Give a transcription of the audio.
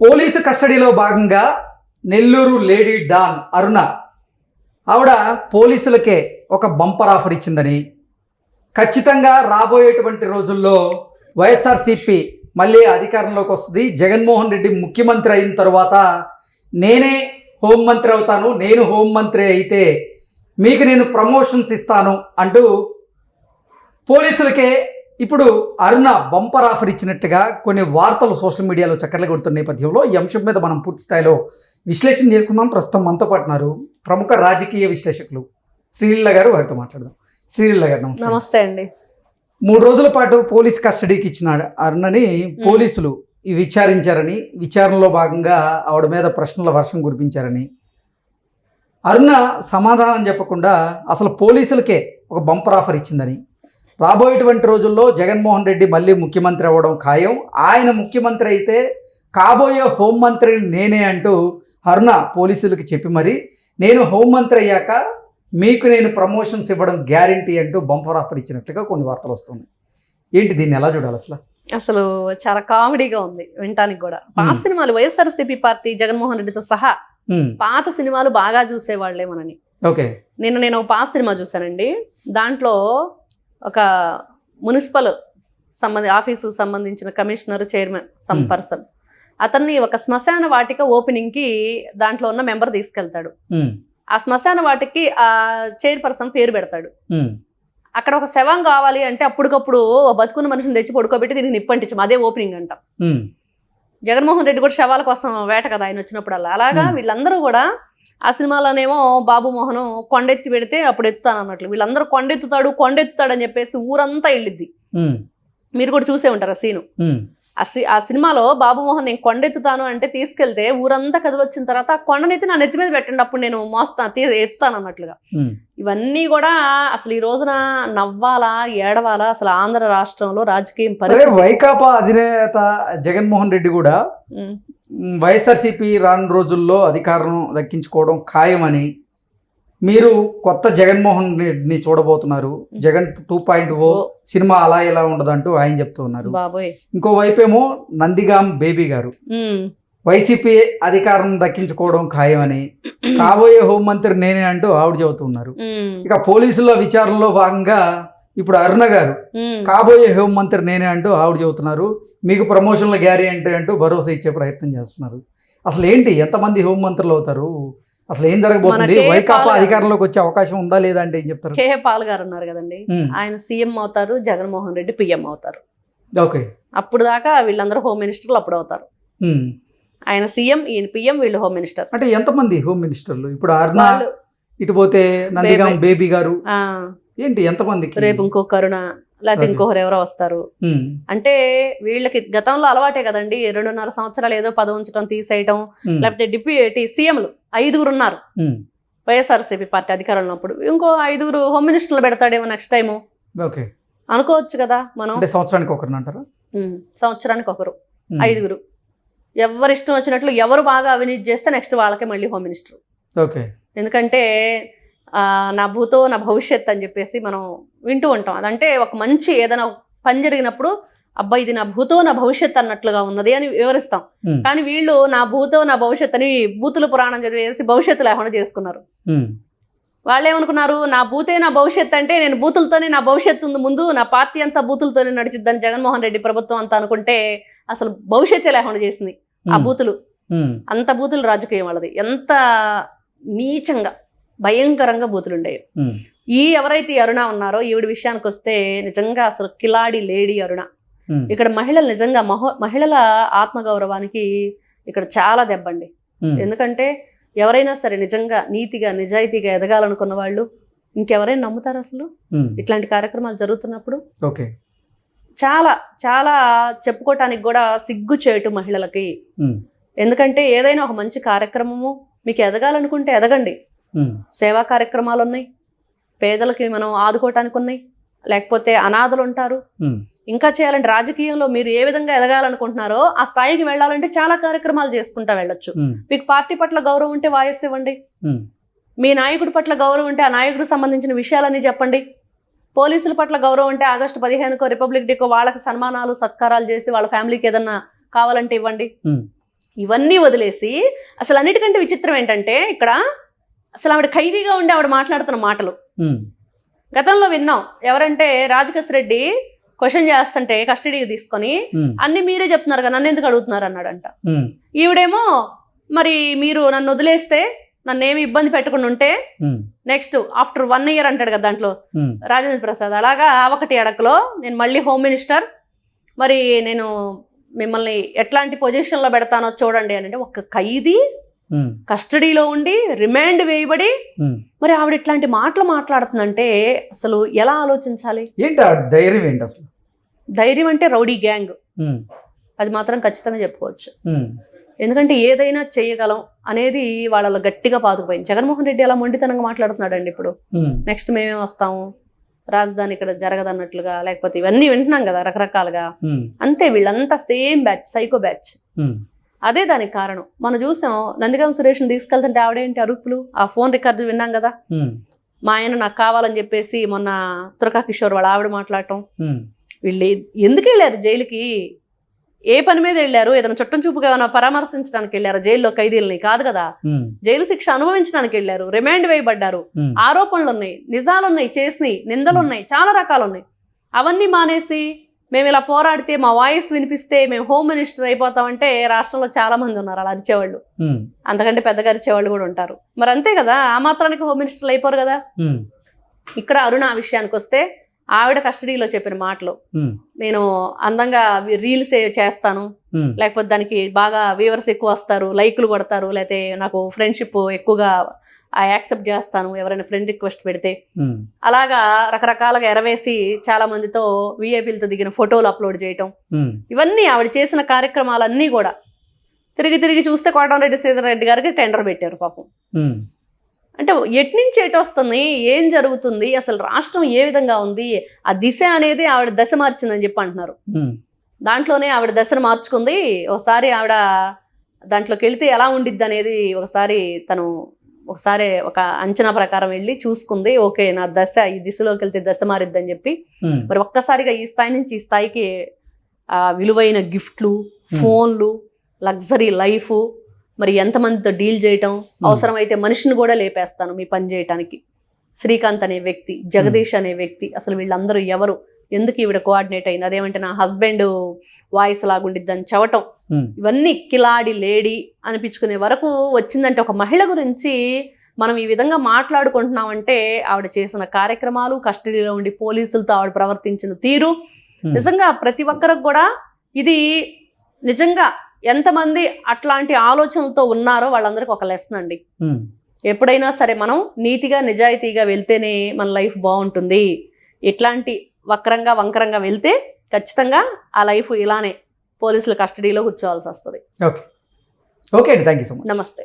Police కస్టడీలో భాగంగా Nellore lady don అరుణ ఆవిడ పోలీసులకే ఒక బంపర్ ఆఫర్ ఇచ్చిందని, ఖచ్చితంగా రాబోయేటువంటి రోజుల్లో వైఎస్ఆర్సీపీ మళ్ళీ అధికారంలోకి వస్తుంది, జగన్మోహన్ రెడ్డి ముఖ్యమంత్రి అయిన తర్వాత నేనే హోంమంత్రి అవుతాను, నేను హోంమంత్రి అయితే మీకు నేను ప్రమోషన్స్ ఇస్తాను అంటూ పోలీసులకే ఇప్పుడు అరుణ బంపర్ ఆఫర్ ఇచ్చినట్టుగా కొన్ని వార్తలు సోషల్ మీడియాలో చక్కర్లు కొడుతున్న నేపథ్యంలో ఈ అంశం మీద మనం పూర్తి స్థాయిలో విశ్లేషణ చేసుకుందాం. ప్రస్తుతం మనతో పాటున్నారు ప్రముఖ రాజకీయ విశ్లేషకులు శ్రీలీల గారు, వారితో మాట్లాడదాం. శ్రీలీల గారు నమస్తే అండి. 3 రోజుల పాటు పోలీస్ కస్టడీకి ఇచ్చిన అరుణని పోలీసులు విచారించారని, విచారణలో భాగంగా ఆవిడ మీద ప్రశ్నల వర్షం కురిపించారని, అరుణ సమాధానం చెప్పకుండా అసలు పోలీసులకే ఒక బంపర్ ఆఫర్ ఇచ్చిందని, రాబోయేటువంటి రోజుల్లో జగన్మోహన్ రెడ్డి మళ్ళీ ముఖ్యమంత్రి అవ్వడం ఖాయం, ఆయన ముఖ్యమంత్రి అయితే కాబోయే హోంమంత్రిని నేనే అంటూ అరుణ పోలీసులకి చెప్పి మరి నేను హోంమంత్రి అయ్యాక మీకు నేను ప్రమోషన్స్ ఇవ్వడం గ్యారంటీ అంటూ బంపర్ ఆఫర్ ఇచ్చినట్టుగా కొన్ని వార్తలు వస్తున్నాయి. ఏంటి, దీన్ని ఎలా చూడాలి అసలు? అసలు చాలా కామెడీగా ఉంది వినటానికి కూడా. పాత సినిమాలు వైఎస్ఆర్సీపీ పార్టీ జగన్మోహన్ రెడ్డితో సహా పాత సినిమాలు బాగా చూసేవాళ్లే మనని. ఓకే, నేను ఒక పాత సినిమా చూసానండి. దాంట్లో ఒక మున్సిపల్ ఆఫీసు సంబంధించిన కమిషనర్, చైర్మన్ సమ్ పర్సన్, అతన్ని ఒక శ్మశాన వాటిక ఓపెనింగ్ కి దాంట్లో ఉన్న మెంబర్ తీసుకెళ్తాడు. ఆ శ్మశాన వాటికి ఆ చైర్పర్సన్ పేరు పెడతాడు. అక్కడ ఒక శవం కావాలి అంటే అప్పటికప్పుడు బతుకున్న మనిషిని తెచ్చి పడుకోబెట్టి దీనికి నిప్పంటించం, అదే ఓపెనింగ్ అంటాం. జగన్మోహన్ రెడ్డి కూడా శవాల కోసం వేట కదా ఆయన వచ్చినప్పుడల్లా. అలాగా వీళ్ళందరూ కూడా ఆ సినిమాలోనేమో బాబు మోహన్ కొండెత్తి పెడితే అప్పుడు ఎత్తుతాను అన్నట్లు, వీళ్ళందరూ కొండెత్తుతాడు అని చెప్పేసి ఊరంతా వెళ్ళిద్ది. మీరు కూడా చూసే ఉంటారు ఆ సీను. ఆ సినిమాలో బాబు మోహన్ నేను కొండెత్తుతాను అంటే తీసుకెళ్తే ఊరంతా కదిలొచ్చిన తర్వాత ఆ కొండనెత్తి నా నెత్తి మీద పెట్టండి, అప్పుడు నేను ఎత్తుతాను అన్నట్లుగా. ఇవన్నీ కూడా అసలు ఈ రోజున నవ్వాలా ఏడవాలా అసలు ఆంధ్ర రాష్ట్రంలో రాజకీయం పరిస్థితి. వైకాపా అధినేత జగన్మోహన్ రెడ్డి కూడా వైఎస్ఆర్సీపీ రాను రోజుల్లో అధికారం దక్కించుకోవడం ఖాయమని, మీరు కొత్త జగన్మోహన్ రెడ్డిని చూడబోతున్నారు, జగన్ 2.0 సినిమా అలా ఎలా ఉండదంటూ ఆయన చెప్తూ ఉన్నారు. ఇంకోవైపేమో నందిగాం బేబీ గారు వైసీపీ అధికారం దక్కించుకోవడం ఖాయమని, కాబోయే హోంమంత్రి నేనే అంటూ ఆవిడ చెబుతున్నారు. ఇక పోలీసుల విచారణలో భాగంగా ఇప్పుడు అరుణ గారు కాబోయే హోంమంత్రి నేనే అంటూ ఆవిడ చెబుతున్నారు. మీకు ప్రమోషన్ల గ్యారెంటీ అంటూ భరోసా ఇచ్చే ప్రయత్నం చేస్తున్నారు. అసలు ఏంటి, ఎంతమంది హోంమంత్రులు అవుతారు, అసలు ఏం జరగబోతుంది, వైకాపా అధికారంలోకి వచ్చే అవకాశం ఉందా లేదా అంటే ఏం చెప్తారు? కేఏ పాల్ గారు ఉన్నారు కదండి, ఆయన సీఎం అవుతారు, జగన్మోహన్ రెడ్డి పిఎం అవుతారు. ఓకే, అప్పుడు దాకా వీళ్ళందరూ హోమ్ మినిస్టర్లు అప్పుడు అవుతారు. ఆయన సీఎం, ఈయన పిఎం, వీళ్ళు హోమ్ మినిస్టర్. అంటే ఎంతమంది హోమ్ మినిస్టర్లు? ఇప్పుడు అరుణ ఇటు పోతే నందిగాం బేబీ గారు, ఏంటి ఎంతమందికి? రేపు ఇంకో కరుణ లేకపోతే ఇంకొకరు ఎవరో వస్తారు. అంటే వీళ్ళకి గతంలో అలవాటే కదండి, 2.5 సంవత్సరాలు ఏదో పదవి ఉంచడం తీసేయటం, లేకపోతే డిప్యూటీ సీఎంలు 5 ఉన్నారు వైఎస్ఆర్సీపీ పార్టీ అధికారంలో ఉన్నప్పుడు. ఇంకో 5 హోమ్ మినిస్టర్లు పెడతాడేమో నెక్స్ట్ టైము అనుకోవచ్చు కదా మనం. సంవత్సరానికి ఒకరు అంటారా? సంవత్సరానికి ఒకరు, 5. ఎవరు ఇష్టం వచ్చినట్లు ఎవరు బాగా అవినీతి చేస్తే నెక్స్ట్ వాళ్ళకే మళ్ళీ హోమ్ మినిస్టర్. ఓకే, ఎందుకంటే నా భూతో నా భవిష్యత్ అని చెప్పేసి మనం వింటూ ఉంటాం. అదంటే ఒక మంచి ఏదైనా పని జరిగినప్పుడు అబ్బా ఇది నా భూతో నా భవిష్యత్ అన్నట్లుగా ఉన్నది అని వివరిస్తాం. కానీ వీళ్ళు నా భూతో నా భవిష్యత్ అని బూతుల పురాణం చదివేసి భవిష్యత్తు లేకుండా చేసుకున్నారు. వాళ్ళు ఏమనుకున్నారు, నా భూతే నా భవిష్యత్ అంటే నేను బూతులతోనే నా భవిష్యత్తు ఉంది, ముందు నా పార్టీ అంతా బూతులతోనే నడిచిద్దని జగన్మోహన్ రెడ్డి ప్రభుత్వం అంతా అనుకుంటే అసలు భవిష్యత్తే లేకుండా చేసింది ఆ బూతులు. అంత బూతులు రాజకీయం వాళ్ళది, ఎంత నీచంగా భయంకరంగా బూతులు ఉండేవి. ఎవరైతే అరుణ ఉన్నారో ఈవిడ విషయానికి వస్తే నిజంగా అసలు కిలాడి లేడీ అరుణ. ఇక్కడ మహిళలు నిజంగా మహిళల ఆత్మగౌరవానికి ఇక్కడ చాలా దెబ్బండి. ఎందుకంటే ఎవరైనా సరే నిజంగా నీతిగా నిజాయితీగా ఎదగాలనుకున్న వాళ్ళు ఇంకెవరైనా నమ్ముతారు అసలు ఇట్లాంటి కార్యక్రమాలు జరుగుతున్నప్పుడు? ఓకే, చాలా చాలా చెప్పుకోవటానికి కూడా సిగ్గు చేయటు మహిళలకి. ఎందుకంటే ఏదైనా ఒక మంచి కార్యక్రమము మీకు ఎదగాలనుకుంటే ఎదగండి. సేవా కార్యక్రమాలు ఉన్నాయి, పేదలకి మనం ఆదుకోవటానికి ఉన్నాయి, లేకపోతే అనాథలు ఉంటారు. ఇంకా చేయాలంటే రాజకీయంలో మీరు ఏ విధంగా ఎదగాలనుకుంటున్నారో ఆ స్థాయికి వెళ్ళాలంటే చాలా కార్యక్రమాలు చేసుకుంటా వెళ్ళొచ్చు. మీకు పార్టీ పట్ల గౌరవం ఉంటే వాయిస్ ఇవ్వండి, మీ నాయకుడి పట్ల గౌరవం ఉంటే ఆ నాయకుడికి సంబంధించిన విషయాలన్నీ చెప్పండి, పోలీసుల పట్ల గౌరవం ఉంటే ఆగస్టు 15కో రిపబ్లిక్ డేకో వాళ్ళకి సన్మానాలు సత్కారాలు చేసి వాళ్ళ ఫ్యామిలీకి ఏదన్నా కావాలంటే ఇవ్వండి. ఇవన్నీ వదిలేసి అసలు అన్నిటికంటే విచిత్రం ఏంటంటే ఇక్కడ అసలు ఆవిడ ఖైదీగా ఉండి ఆవిడ మాట్లాడుతున్న మాటలు గతంలో విన్నాం. ఎవరంటే రాజకేశ్ రెడ్డి క్వశ్చన్ చేస్తుంటే కస్టడీకి తీసుకొని అన్ని మీరే చెప్తున్నారు కదా, నన్ను ఎందుకు అడుగుతున్నారు అన్నాడంట. ఈవిడేమో మరి మీరు నన్ను వదిలేస్తే, నన్ను ఏమి ఇబ్బంది పెట్టకుండా ఉంటే నెక్స్ట్ ఆఫ్టర్ 1 year అంటాడు కదా దాంట్లో రాజేంద్ర ప్రసాద్, అలాగా ఒకటి అడకలో నేను మళ్ళీ హోమ్ మినిస్టర్, మరి నేను మిమ్మల్ని ఎట్లాంటి పొజిషన్లో పెడతానో చూడండి అని. అంటే ఒక ఖైదీ కస్టడీలో ఉండి రిమాండ్ వేయబడి మరి ఆవిడ ఇట్లాంటి మాటలు మాట్లాడుతుందంటే అసలు ఎలా ఆలోచించాలి? ఏంటి ధైర్యం ఏంటి అసలు? ధైర్యం అంటే రౌడీ గ్యాంగ్, అది మాత్రం ఖచ్చితంగా చెప్పుకోవచ్చు. ఎందుకంటే ఏదైనా చేయగలం అనేది వాళ్ళలో గట్టిగా పాతుకుపోయింది. జగన్మోహన్ రెడ్డి అలా మొండితనంగా మాట్లాడుతున్నాడండి ఇప్పుడు. నెక్స్ట్ మేమే వస్తాము, రాజధాని ఇక్కడ జరగదన్నట్లుగా, లేకపోతే ఇవన్నీ వింటున్నాం కదా రకరకాలుగా. అంతే, వీళ్ళంతా సేమ్ బ్యాచ్, సైకో బ్యాచ్. అదే దానికి కారణం. మనం చూసాం నందిగామ సురేష్ని తీసుకెళ్తుంటే ఆవిడేంటి అరుపులు, ఆ ఫోన్ రికార్డు విన్నాం కదా. మా ఆయన నాకు కావాలని చెప్పేసి మొన్న తురకా కిషోర్ వాళ్ళ ఆవిడ మాట్లాడటం. వీళ్ళు ఎందుకు వెళ్ళారు జైలుకి? ఏ పని మీద వెళ్ళారు? ఏదైనా చుట్టం చూపుగా ఏమైనా పరామర్శించడానికి వెళ్ళారు జైల్లో ఖైదీలని? కాదు కదా, జైలు శిక్ష అనుభవించడానికి వెళ్ళారు, రిమాండ్ వేయబడ్డారు, ఆరోపణలు ఉన్నాయి, నిజాలు ఉన్నాయి, చేసినాయి, నిందలు ఉన్నాయి, చాలా రకాలు ఉన్నాయి. అవన్నీ మానేసి మేము ఇలా పోరాడితే, మా వాయిస్ వినిపిస్తే మేము హోమ్ మినిస్టర్ అయిపోతామంటే రాష్ట్రంలో చాలా మంది ఉన్నారు అలా అరిచేవాళ్ళు. అంతకంటే పెద్దగా అరిచేవాళ్ళు కూడా ఉంటారు. మరి అంతే కదా, ఆ మాత్రానికి హోమ్ మినిస్టర్లు అయిపోరు కదా. ఇక్కడ అరుణ విషయానికి వస్తే ఆవిడ కస్టడీలో చెప్పిన మాటలు, నేను అందంగా రీల్స్ చేస్తాను, లేకపోతే దానికి బాగా వ్యూవర్స్ ఎక్కువ వస్తారు, లైక్లు కొడతారు, లేకపోతే నాకు ఫ్రెండ్షిప్ ఎక్కువగా యాక్సెప్ట్ చేస్తాను ఎవరైనా ఫ్రెండ్ రిక్వెస్ట్ పెడితే, అలాగా రకరకాలుగా ఎరవేసి చాలా మందితో విఐపీలతో దిగిన ఫోటోలు అప్లోడ్ చేయటం, ఇవన్నీ ఆవిడ చేసిన కార్యక్రమాలన్నీ కూడా తిరిగి తిరిగి చూస్తే కోటంరెడ్డి శ్రీధర్ రెడ్డి గారికి టెండర్ పెట్టారు పాపం. అంటే ఎట్నుంచి ఎటు వస్తుంది, ఏం జరుగుతుంది, అసలు రాష్ట్రం ఏ విధంగా ఉంది, ఆ దిశ అనేది ఆవిడ దశ మార్చిందని చెప్పి అంటున్నారు. దాంట్లోనే ఆవిడ దశను మార్చుకుంది. ఒకసారి ఆవిడ దాంట్లోకి వెళ్తే ఎలా ఉండిద్ది అనేది ఒకసారి ఒక అంచనా ప్రకారం వెళ్ళి చూసుకుంది. ఓకే, నా దశ ఈ దిశలోకి వెళ్తే దశ మారిద్దని చెప్పి మరి ఒక్కసారిగా ఈ స్థాయి నుంచి ఈ స్థాయికి విలువైన గిఫ్ట్లు, ఫోన్లు, లగ్జరీ లైఫ్, మరి ఎంతమందితో డీల్ చేయటం, అవసరమైతే మనిషిని కూడా లేపేస్తాను మీ పని చేయటానికి, శ్రీకాంత్ అనే వ్యక్తి, జగదీష్ అనే వ్యక్తి, అసలు వీళ్ళందరూ ఎవరు, ఎందుకు ఈవిడ కోఆర్డినేట్ అయింది, అదేమంటే నా హస్బెండ్ వాయిస్ లాగుండిద్దని చెప్పటం, ఇవన్నీ కిలాడి లేడీ అనిపించుకునే వరకు వచ్చిందంటే ఒక మహిళ గురించి మనం ఈ విధంగా మాట్లాడుకుంటున్నామంటే ఆవిడ చేసిన కార్యక్రమాలు, కస్టడీలో ఉండి పోలీసులతో ఆవిడ ప్రవర్తించిన తీరు, నిజంగా ప్రతి ఒక్కరికి కూడా ఇది నిజంగా ఎంతమంది అట్లాంటి ఆలోచనలతో ఉన్నారో వాళ్ళందరికీ ఒక లెసన్ అండి. ఎప్పుడైనా సరే మనం నీతిగా నిజాయితీగా వెళ్తేనే మన లైఫ్ బాగుంటుంది. ఇట్లాంటి వంకరంగా వెళ్తే ఖచ్చితంగా ఆ లైఫ్ ఇలానే పోలీసుల కస్టడీలో కూర్చోవాల్సి వస్తుంది. ఓకే అండి, థ్యాంక్ యూ సో మచ్. నమస్తే.